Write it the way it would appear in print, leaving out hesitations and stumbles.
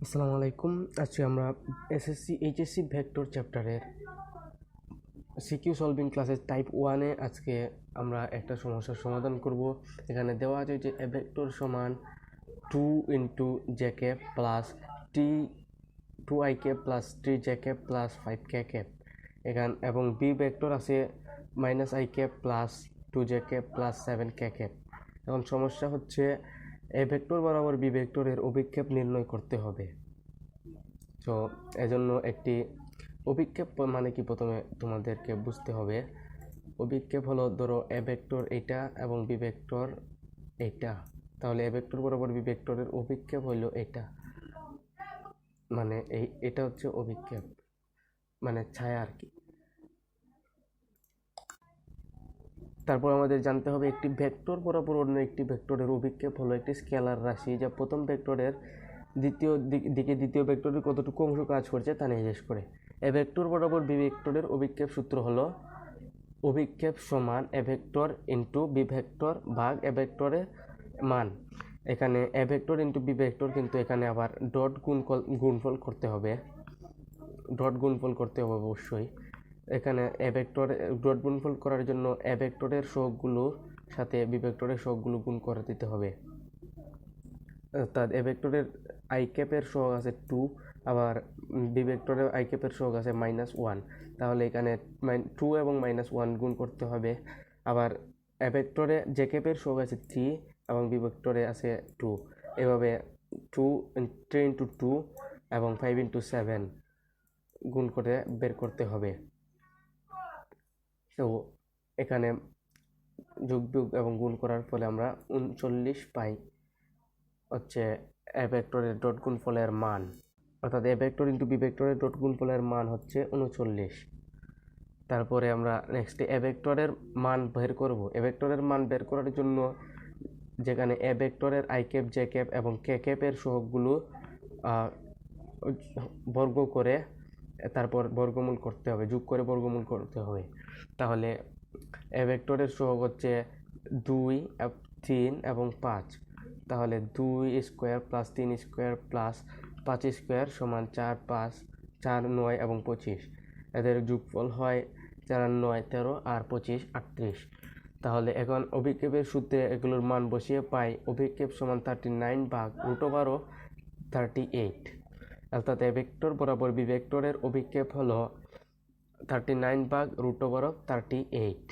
আসসালামু আলাইকুম। আজকে আমরা এসএসসি এইচএসসি ভেক্টর চ্যাপ্টারের সিকিউ সলভিং ক্লাসের টাইপ 1-এ আজকে আমরা একটা সমস্যার সমাধান করব। এখানে দেওয়া আছে যে এ ভেক্টর সমান 2 ইন্টু জে ক্যাপ প্লাস টি 2i cap plus 3j cap plus 5k cap এখানে, এবং বি ভেক্টর আছে -i cap plus 2j cap plus 7k cap. এখন সমস্যা হচ্ছে এ ভেক্টর বরাবর বি ভেক্টরের অভিক্ষেপ নির্ণয় করতে হবে। তো এজন্য একটি অভিক্ষেপ মানে কি প্রথমে তোমাদেরকে বুঝতে হবে। অভিক্ষেপ হলো, ধরো এ ভেক্টর এটা এবং বি ভেক্টর এটা, তাহলে এ ভেক্টর বরাবর বি ভেক্টরের অভিক্ষেপ হলো এটা, মানে এটা হচ্ছে অভিক্ষেপ, মানে ছায়া আর কি। তারপর আমাদের জানতে হবে একটি ভেক্টর বরাবর অন্য একটি ভেক্টরের অভিক্ষেপ হলো একটি স্কেলার রাশি যা প্রথম ভেক্টরের দ্বিতীয় ভেক্টরের কতটুকু অংশ কাজ করছে তা নির্দেশ করে। এ ভেক্টর বরাবর বি ভেক্টরের অভিক্ষেপ সূত্র হলো অভিক্ষেপ সমান A vector into B vector ভাগ এ ভেক্টরের মান। এখানে A vector into B vector, কিন্তু এখানে আবার ডট গুণফল করতে হবে, অবশ্যই। এখানে এ ভেক্টর ডট গুণফল করার জন্য এ ভেক্টরের সহগগুলোর সাথে বি ভেক্টরের সহগগুলো গুণ করে দিতে হবে। অর্থাৎ এ ভেক্টরের আই ক্যাপের সহগ আছে 2, আবার বি ভেক্টরের আই ক্যাপের সহগ আছে -1, তাহলে এখানে 2 এবং -1 গুণ করতে হবে। আবার এ ভেক্টরে জে ক্যাপের সহগ আছে 3 এবং বি ভেক্টরে আছে 2, এভাবে 3 ইন্টু 2 এবং 5 ইন্টু 7 গুণ করে বের করতে হবে। তো এখানে যোগ এবং গুণ করার ফলে আমরা 39 পাই, হচ্ছে এ ভেক্টরের ডট গুণফলের মান। অর্থাৎ এ ভেক্টর ইন্টু বি ভেক্টরের ডট গুণফলের মান হচ্ছে 39। তারপরে আমরা নেক্সটে এ ভেক্টরের মান বের করব। এ ভেক্টরের মান বের করার জন্য যেখানে এ ভেক্টরের আই ক্যাপ জে ক্যাপ এবং কে ক্যাপের সহগগুলো বর্গ করে তারপর বর্গমূল করতে হবে, যোগ করে বর্গমূল করতে হবে। তাহলে এ ভেক্টরের সহগ হচ্ছে 2, 3 এবং 5, তাহলে 2 square plus 3 square plus 5 square সমান 4, 5, 4, 9 এবং 25। এদের যোগফল হয় 4, 9, 13 আর 25, 38। তাহলে এখন অভিক্ষেপের সূত্রে এগুলোর মান বসিয়ে পাই অভিক্ষেপ সমান 39 ভাগ √38। অর্থাৎ এ ভেক্টর বরাবর বি ভেক্টরের অভিক্ষেপ হলো 39 ভাগ √38।